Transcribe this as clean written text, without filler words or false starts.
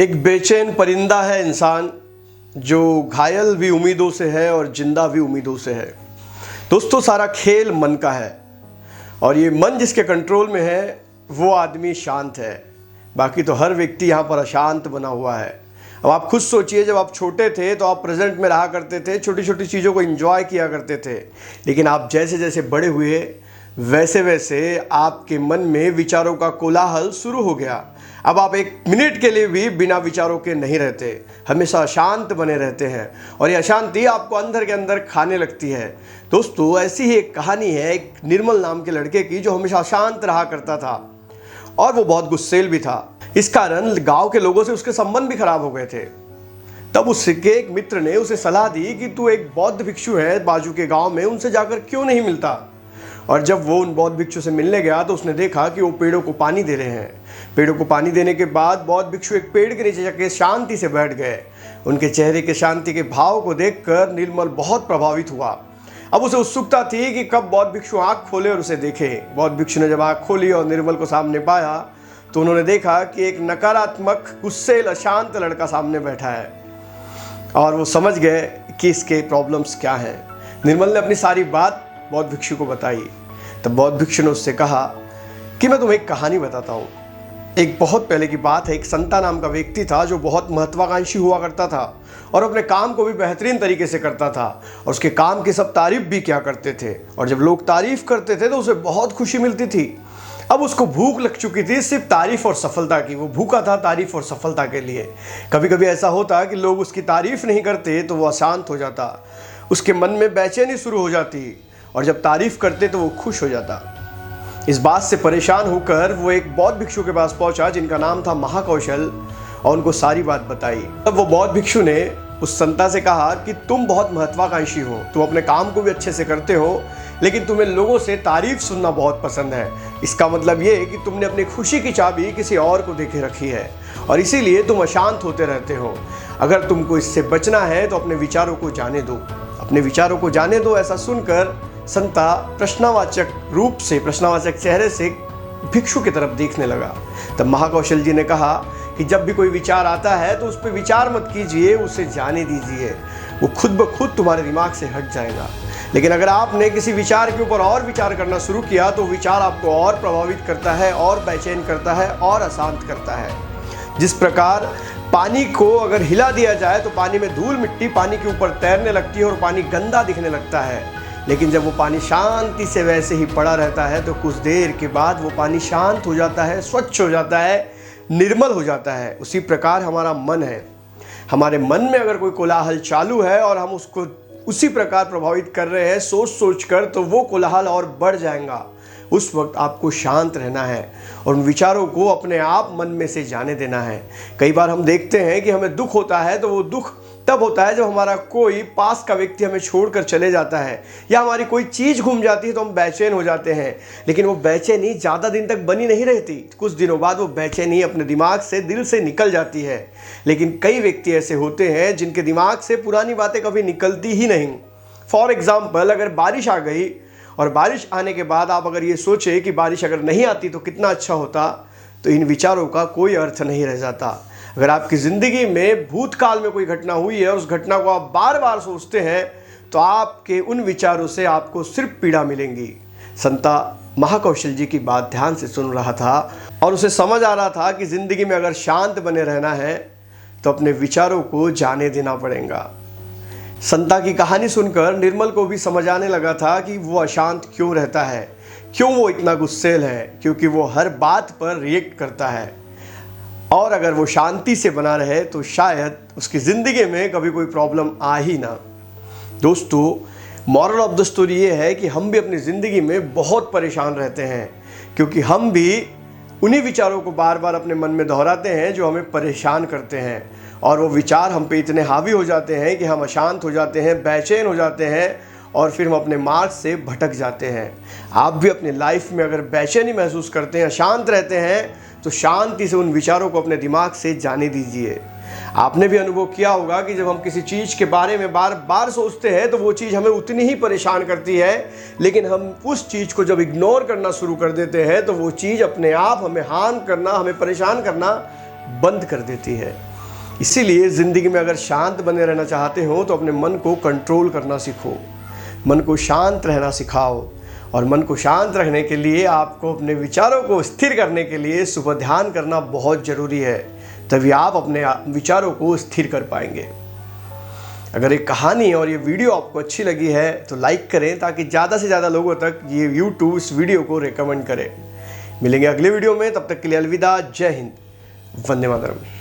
एक बेचैन परिंदा है इंसान, जो घायल भी उम्मीदों से है और जिंदा भी उम्मीदों से है। दोस्तों, सारा खेल मन का है और ये मन जिसके कंट्रोल में है वो आदमी शांत है। बाकी तो हर व्यक्ति यहाँ पर अशांत बना हुआ है। अब आप खुद सोचिए, जब आप छोटे थे तो आप प्रेजेंट में रहा करते थे, छोटी छोटी चीज़ों को एंजॉय किया करते थे। लेकिन आप जैसे जैसे बड़े हुए वैसे वैसे आपके मन में विचारों का कोलाहल शुरू हो गया। अब आप एक मिनट के लिए भी बिना विचारों के नहीं रहते, हमेशा अशांत बने रहते हैं और ये अशांति आपको अंदर के अंदर खाने लगती है। दोस्तों, ऐसी ही एक कहानी है एक निर्मल नाम के लड़के की, जो हमेशा शांत रहा करता था और वो बहुत गुस्सैल भी था। इस कारण गांव के लोगों से उसके संबंध भी खराब हो गए थे। तब उसके एक मित्र ने उसे सलाह दी कि तू एक बौद्ध भिक्षु है बाजू के गांव में, उनसे जाकर क्यों नहीं मिलता। और जब वो उन बौद्ध भिक्षु से मिलने गया तो उसने देखा कि वो पेड़ों को पानी दे रहे हैं। पेड़ों को पानी देने के बाद बौद्ध भिक्षु एक पेड़ के नीचे जाके शांति से बैठ गए। उनके चेहरे के शांति के भाव को देखकर निर्मल बहुत प्रभावित हुआ। अब उसे उत्सुकता थी कि कब बौद्ध भिक्षु आंख खोले और उसे देखे। बौद्ध भिक्षु ने जब आंख खोली और निर्मल को सामने पाया तो उन्होंने देखा कि एक नकारात्मक, गुस्सैल, अशांत लड़का सामने बैठा है और वो समझ गए कि इसके प्रॉब्लम्स क्या हैं। निर्मल ने अपनी सारी बात बौद्ध भिक्षु को बताई। तब बौद्ध भिक्षु ने उससे कहा कि मैं तुम्हें एक कहानी बताता हूँ। एक बहुत पहले की बात है, एक संता नाम का व्यक्ति था जो बहुत महत्वाकांक्षी हुआ करता था और अपने काम को भी बेहतरीन तरीके से करता था और उसके काम की सब तारीफ भी किया करते थे। और जब लोग तारीफ करते थे तो उसे बहुत खुशी मिलती थी। अब उसको भूख लग चुकी थी सिर्फ तारीफ और सफलता की। वो भूखा था तारीफ और सफलता के लिए। कभी कभी ऐसा होता कि लोग उसकी तारीफ नहीं करते तो वो अशांत हो जाता, उसके मन में बेचैनी शुरू हो जाती, और जब तारीफ करते तो वो खुश हो जाता। इस बात से परेशान होकर वो एक बौद्ध भिक्षु के पास पहुंचा जिनका नाम था महाकौशल, और उनको सारी बात बताई। तब वो बौद्ध भिक्षु ने उस संता से कहा कि तुम बहुत महत्वाकांक्षी हो, तुम अपने काम को भी अच्छे से करते हो, लेकिन तुम्हें लोगों से तारीफ सुनना बहुत पसंद है। इसका मतलब ये कि तुमने अपनी खुशी की चाबी किसी और को देके रखी है और इसीलिए तुम अशांत होते रहते हो। अगर तुमको इससे बचना है तो अपने विचारों को जाने दो, अपने विचारों को जाने दो। ऐसा सुनकर संता प्रश्नवाचक रूप से, प्रश्नवाचक चेहरे से भिक्षु की तरफ देखने लगा। तब महाकौशल जी ने कहा कि जब भी कोई विचार आता है तो उस पर विचार मत कीजिए, उसे जाने दीजिए, वो खुद ब खुद तुम्हारे दिमाग से हट जाएगा। लेकिन अगर आपने किसी विचार के ऊपर और विचार करना शुरू किया तो विचार आपको और प्रभावित करता है और बेचैन करता है और अशांत करता है। जिस प्रकार पानी को अगर हिला दिया जाए तो पानी में धूल मिट्टी पानी के ऊपर तैरने लगती है और पानी गंदा दिखने लगता है, लेकिन जब वो पानी शांति से वैसे ही पड़ा रहता है तो कुछ देर के बाद वो पानी शांत हो जाता है, स्वच्छ हो जाता है, निर्मल हो जाता है। उसी प्रकार हमारा मन है। हमारे मन में अगर कोई कोलाहल चालू है और हम उसको उसी प्रकार प्रभावित कर रहे हैं सोच सोच कर, तो वो कोलाहल और बढ़ जाएगा। उस वक्त आपको शांत रहना है और उन विचारों को अपने आप मन में से जाने देना है। कई बार हम देखते हैं कि हमें दुख होता है तो वो दुख तब होता है जब हमारा कोई पास का व्यक्ति हमें छोड़कर चले जाता है या हमारी कोई चीज़ घूम जाती है तो हम बेचैन हो जाते हैं। लेकिन वो बेचैनी ज़्यादा दिन तक बनी नहीं रहती, कुछ दिनों बाद वो बेचैनी अपने दिमाग से, दिल से निकल जाती है। लेकिन कई व्यक्ति ऐसे होते हैं जिनके दिमाग से पुरानी बातें कभी निकलती ही नहीं। फॉर एग्जाम्पल, अगर बारिश आ गई और बारिश आने के बाद आप अगर ये सोचे कि बारिश अगर नहीं आती तो कितना अच्छा होता, तो इन विचारों का कोई अर्थ नहीं रह जाता। अगर आपकी ज़िंदगी में भूतकाल में कोई घटना हुई है और उस घटना को आप बार बार सोचते हैं तो आपके उन विचारों से आपको सिर्फ पीड़ा मिलेंगी। संता महाकौशल जी की बात ध्यान से सुन रहा था और उसे समझ आ रहा था कि ज़िंदगी में अगर शांत बने रहना है तो अपने विचारों को जाने देना पड़ेगा। संता की कहानी सुनकर निर्मल को भी समझ आने लगा था कि वो अशांत क्यों रहता है, क्यों वो इतना गुस्सैल है, क्योंकि वो हर बात पर रिएक्ट करता है। और अगर वो शांति से बना रहे तो शायद उसकी ज़िंदगी में कभी कोई प्रॉब्लम आ ही ना। दोस्तों, मॉरल ऑफ द स्टोरी ये है कि हम भी अपनी ज़िंदगी में बहुत परेशान रहते हैं, क्योंकि हम भी उन्हीं विचारों को बार बार अपने मन में दोहराते हैं जो हमें परेशान करते हैं, और वो विचार हम पे इतने हावी हो जाते हैं कि हम अशांत हो जाते हैं, बेचैन हो जाते हैं और फिर हम अपने मार्ग से भटक जाते हैं। आप भी अपनी लाइफ में अगर बेचैनी महसूस करते हैं, अशांत रहते हैं, तो शांति से उन विचारों को अपने दिमाग से जाने दीजिए। आपने भी अनुभव किया होगा कि जब हम किसी चीज़ के बारे में बार बार सोचते हैं तो वो चीज़ हमें उतनी ही परेशान करती है, लेकिन हम उस चीज़ को जब इग्नोर करना शुरू कर देते हैं तो वो चीज़ अपने आप हमें हार्म करना, हमें परेशान करना बंद कर देती है। इसीलिए ज़िंदगी में अगर शांत बने रहना चाहते हो तो अपने मन को कंट्रोल करना सीखो, मन को शांत रहना सिखाओ। और मन को शांत रखने के लिए आपको अपने विचारों को स्थिर करने के लिए सुबह ध्यान करना बहुत ज़रूरी है, तभी आप अपने विचारों को स्थिर कर पाएंगे। अगर ये कहानी और ये वीडियो आपको अच्छी लगी है तो लाइक करें, ताकि ज़्यादा से ज़्यादा लोगों तक ये YouTube इस वीडियो को रेकमेंड करें। मिलेंगे अगले वीडियो में, तब तक के लिए अलविदा। जय हिंद, वंदे मातरम।